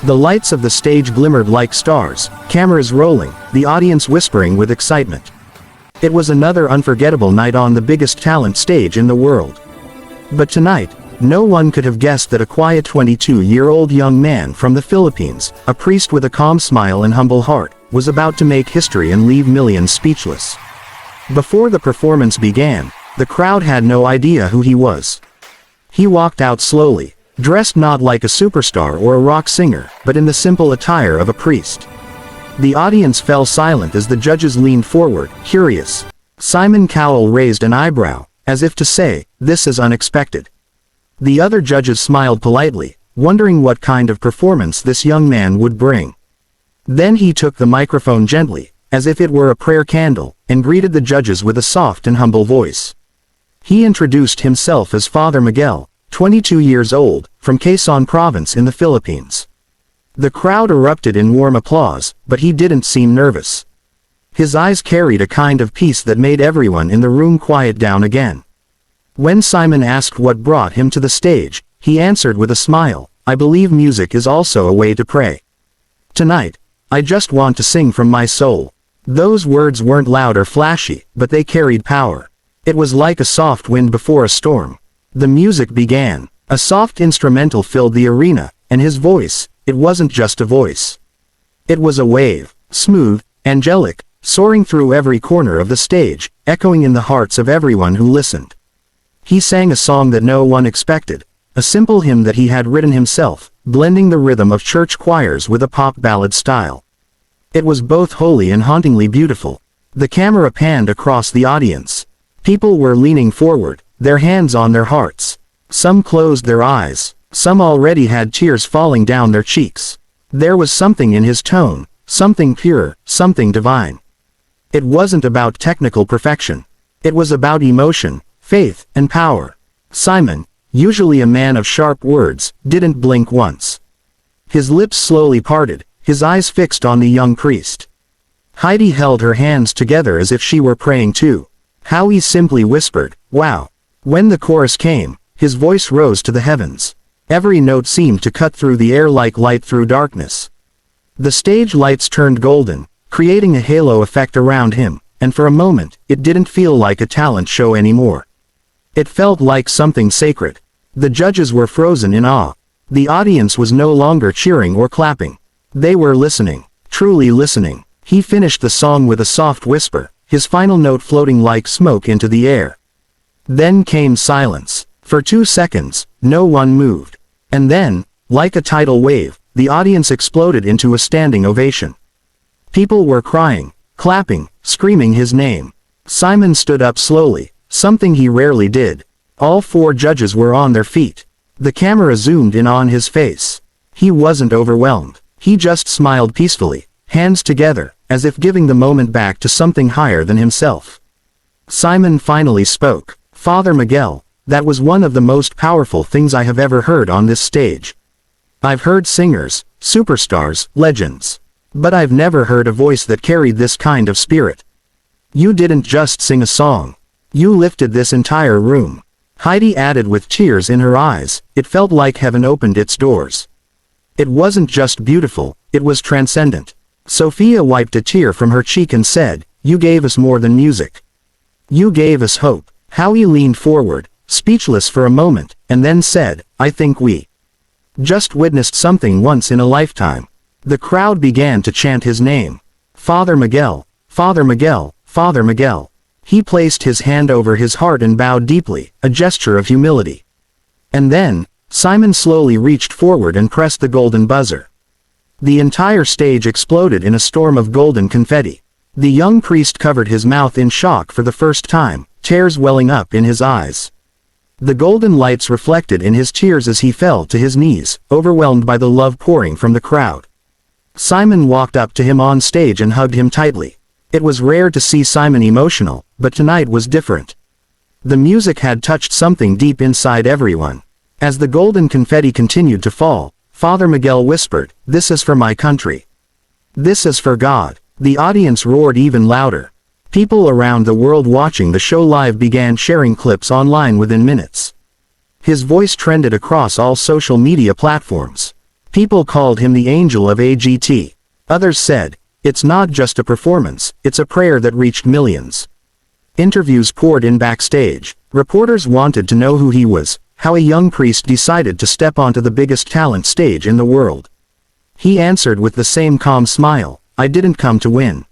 The lights of the stage glimmered like stars, cameras rolling, the audience whispering with excitement. It was another unforgettable night on the biggest talent stage in the world. But tonight, no one could have guessed that a quiet 22-year-old young man from the Philippines, a priest with a calm smile and humble heart, was about to make history and leave millions speechless. Before the performance began, the crowd had no idea who he was. He walked out slowly, dressed not like a superstar or a rock singer, but in the simple attire of a priest. The audience fell silent as the judges leaned forward, curious. Simon Cowell raised an eyebrow, as if to say, "This is unexpected." The other judges smiled politely, wondering what kind of performance this young man would bring. Then he took the microphone gently, as if it were a prayer candle, and greeted the judges with a soft and humble voice. He introduced himself as Father Miguel, 22 years old, from Quezon Province in the Philippines. The crowd erupted in warm applause, but he didn't seem nervous. His eyes carried a kind of peace that made everyone in the room quiet down again. When Simon asked what brought him to the stage, he answered with a smile, "I believe music is also a way to pray. Tonight, I just want to sing from my soul." Those words weren't loud or flashy, but they carried power. It was like a soft wind before a storm. The music began. A soft instrumental filled the arena, and his voice, it wasn't just a voice. It was a wave, smooth, angelic, soaring through every corner of the stage, echoing in the hearts of everyone who listened. He sang a song that no one expected, a simple hymn that he had written himself, blending the rhythm of church choirs with a pop ballad style. It was both holy and hauntingly beautiful. The camera panned across the audience. People were leaning forward, their hands on their hearts. Some closed their eyes, some already had tears falling down their cheeks. There was something in his tone, something pure, something divine. It wasn't about technical perfection. It was about emotion, faith, and power. Simon, usually a man of sharp words, didn't blink once. His lips slowly parted, his eyes fixed on the young priest. Heidi held her hands together as if she were praying too. Howie simply whispered, "Wow." When the chorus came, his voice rose to the heavens. Every note seemed to cut through the air like light through darkness. The stage lights turned golden, creating a halo effect around him, and for a moment, it didn't feel like a talent show anymore. It felt like something sacred. The judges were frozen in awe. The audience was no longer cheering or clapping. They were listening, truly listening. He finished the song with a soft whisper, his final note floating like smoke into the air. Then came silence. For 2 seconds, no one moved. And then, like a tidal wave, the audience exploded into a standing ovation. People were crying, clapping, screaming his name. Simon stood up slowly, something he rarely did. All 4 judges were on their feet. The camera zoomed in on his face. He wasn't overwhelmed. He just smiled peacefully, hands together, as if giving the moment back to something higher than himself. Simon finally spoke. "Father Miguel, that was one of the most powerful things I have ever heard on this stage. I've heard singers, superstars, legends. But I've never heard a voice that carried this kind of spirit. You didn't just sing a song. You lifted this entire room." Heidi added with tears in her eyes, "It felt like heaven opened its doors. It wasn't just beautiful, it was transcendent." Sophia wiped a tear from her cheek and said, "You gave us more than music. You gave us hope." Howie leaned forward, speechless for a moment, and then said, "I think we just witnessed something once in a lifetime." The crowd began to chant his name. "Father Miguel, Father Miguel, Father Miguel." He placed his hand over his heart and bowed deeply, a gesture of humility. And then, Simon slowly reached forward and pressed the golden buzzer. The entire stage exploded in a storm of golden confetti. The young priest covered his mouth in shock for the first time, tears welling up in his eyes. The golden lights reflected in his tears as he fell to his knees, overwhelmed by the love pouring from the crowd. Simon walked up to him on stage and hugged him tightly. It was rare to see Simon emotional, but tonight was different. The music had touched something deep inside everyone. As the golden confetti continued to fall, Father Miguel whispered, "This is for my country. This is for God." The audience roared even louder. People around the world watching the show live began sharing clips online within minutes. His voice trended across all social media platforms. People called him the Angel of AGT. Others said, "It's not just a performance, it's a prayer that reached millions." Interviews poured in backstage. Reporters wanted to know who he was, how a young priest decided to step onto the biggest talent stage in the world. He answered with the same calm smile, "I didn't come to win.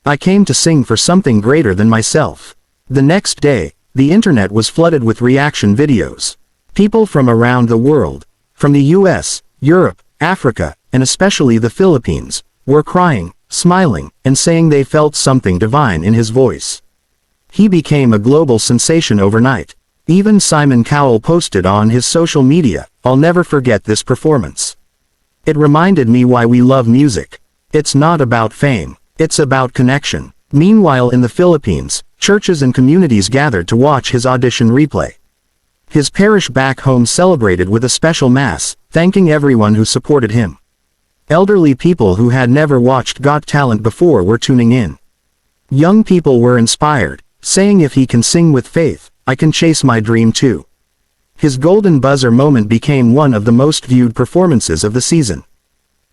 I came to sing for something greater than myself." The next day, the internet was flooded with reaction videos. People from around the world, from the US, Europe, Africa, and especially the Philippines, were crying, smiling, and saying they felt something divine in his voice. He became a global sensation overnight. Even Simon Cowell posted on his social media, "I'll never forget this performance. It reminded me why we love music. It's not about fame, it's about connection." Meanwhile in the Philippines, churches and communities gathered to watch his audition replay. His parish back home celebrated with a special mass, thanking everyone who supported him. Elderly people who had never watched Got Talent before were tuning in. Young people were inspired, saying if he can sing with faith, I can chase my dream too. His golden buzzer moment became one of the most viewed performances of the season.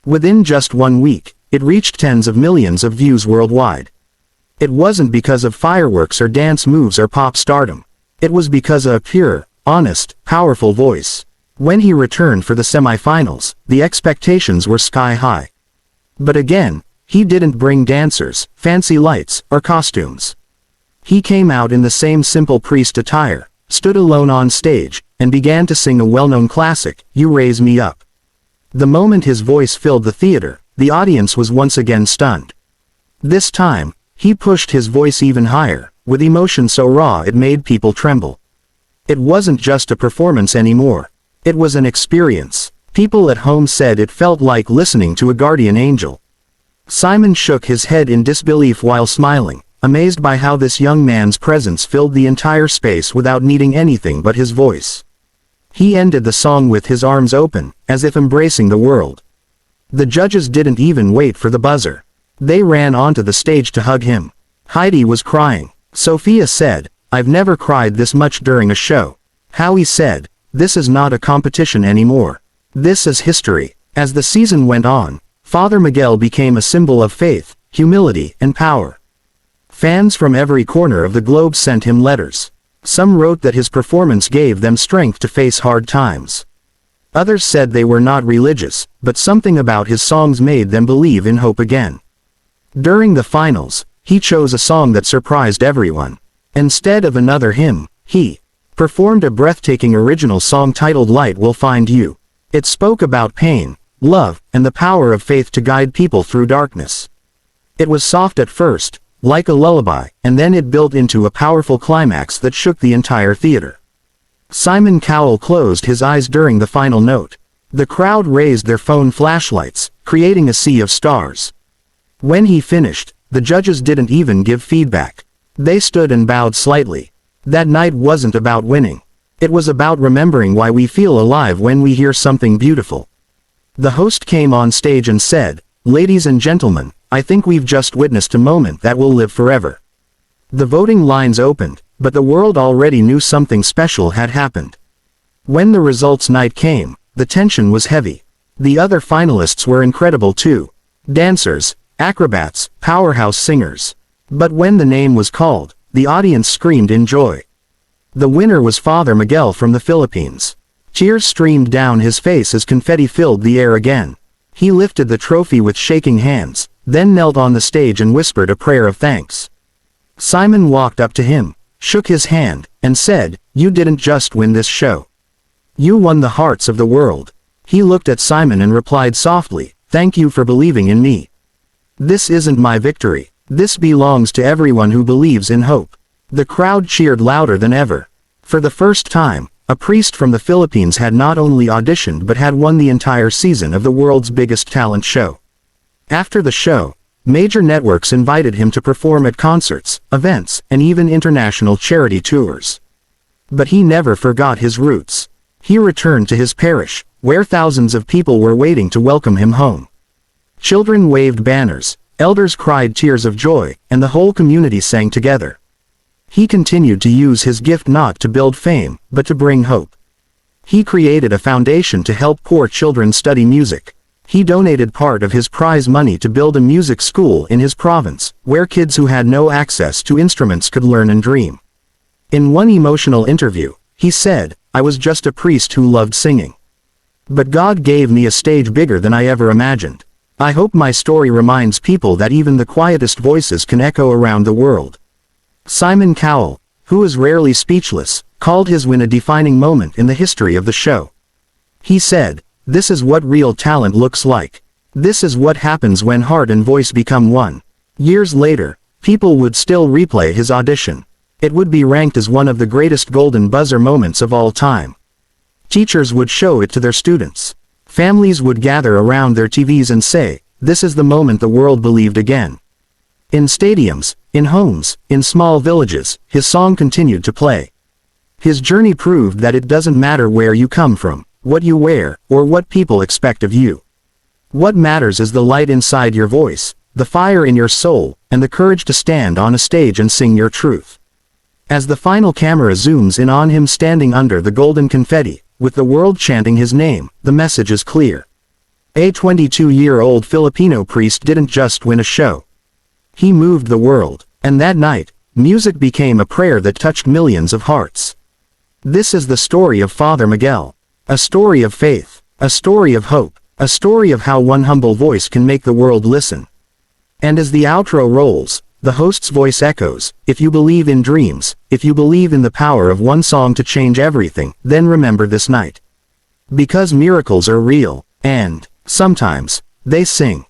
Within just 1 week, it reached tens of millions of views worldwide. It wasn't because of fireworks or dance moves or pop stardom. It was because of a pure, honest, powerful voice. When he returned for the semifinals, the expectations were sky high. But again, he didn't bring dancers, fancy lights, or costumes. He came out in the same simple priest attire, stood alone on stage, and began to sing a well-known classic, "You Raise Me Up." The moment his voice filled the theater, the audience was once again stunned. This time, he pushed his voice even higher, with emotion so raw it made people tremble. It wasn't just a performance anymore. It was an experience. People at home said it felt like listening to a guardian angel. Simon shook his head in disbelief while smiling, amazed by how this young man's presence filled the entire space without needing anything but his voice. He ended the song with his arms open, as if embracing the world. The judges didn't even wait for the buzzer. They ran onto the stage to hug him. Heidi was crying. Sophia said, "I've never cried this much during a show." Howie said, "This is not a competition anymore. This is history." As the season went on, Father Miguel became a symbol of faith, humility, and power. Fans from every corner of the globe sent him letters. Some wrote that his performance gave them strength to face hard times. Others said they were not religious, but something about his songs made them believe in hope again. During the finals, he chose a song that surprised everyone. Instead of another hymn, he performed a breathtaking original song titled "Light Will Find You." It spoke about pain, love, and the power of faith to guide people through darkness. It was soft at first, like a lullaby, and then it built into a powerful climax that shook the entire theater. Simon Cowell closed his eyes during the final note. The crowd raised their phone flashlights, creating a sea of stars. When he finished, the judges didn't even give feedback. They stood and bowed slightly. That night wasn't about winning. It was about remembering why we feel alive when we hear something beautiful. The host came on stage and said, "Ladies and gentlemen, I think we've just witnessed a moment that will live forever." The voting lines opened, but the world already knew something special had happened. When the results night came, the tension was heavy. The other finalists were incredible too. Dancers, acrobats, powerhouse singers. But when the name was called, the audience screamed in joy. The winner was Father Miguel from the Philippines. Tears streamed down his face as confetti filled the air again. He lifted the trophy with shaking hands, then knelt on the stage and whispered a prayer of thanks. Simon walked up to him, shook his hand, and said, "You didn't just win this show. You won the hearts of the world." He looked at Simon and replied softly, "Thank you for believing in me. This isn't my victory. This belongs to everyone who believes in hope." The crowd cheered louder than ever. For the first time, a priest from the Philippines had not only auditioned but had won the entire season of the world's biggest talent show. After the show, major networks invited him to perform at concerts, events, and even international charity tours. But he never forgot his roots. He returned to his parish, where thousands of people were waiting to welcome him home. Children waved banners, elders cried tears of joy, and the whole community sang together. He continued to use his gift not to build fame, but to bring hope. He created a foundation to help poor children study music. He donated part of his prize money to build a music school in his province, where kids who had no access to instruments could learn and dream. In one emotional interview, he said, "I was just a priest who loved singing. But God gave me a stage bigger than I ever imagined. I hope my story reminds people that even the quietest voices can echo around the world." Simon Cowell, who is rarely speechless, called his win a defining moment in the history of the show. He said, "This is what real talent looks like. This is what happens when heart and voice become one." Years later, people would still replay his audition. It would be ranked as one of the greatest golden buzzer moments of all time. Teachers would show it to their students. Families would gather around their TVs and say, "This is the moment the world believed again." In stadiums, in homes, in small villages, his song continued to play. His journey proved that it doesn't matter where you come from, what you wear, or what people expect of you. What matters is the light inside your voice, the fire in your soul, and the courage to stand on a stage and sing your truth. As the final camera zooms in on him standing under the golden confetti, with the world chanting his name, the message is clear. A 22-year-old Filipino priest didn't just win a show. He moved the world, and that night, music became a prayer that touched millions of hearts. This is the story of Father Miguel. A story of faith, a story of hope, a story of how one humble voice can make the world listen. And as the outro rolls, the host's voice echoes, "If you believe in dreams, if you believe in the power of one song to change everything, then remember this night. Because miracles are real, and, sometimes, they sing."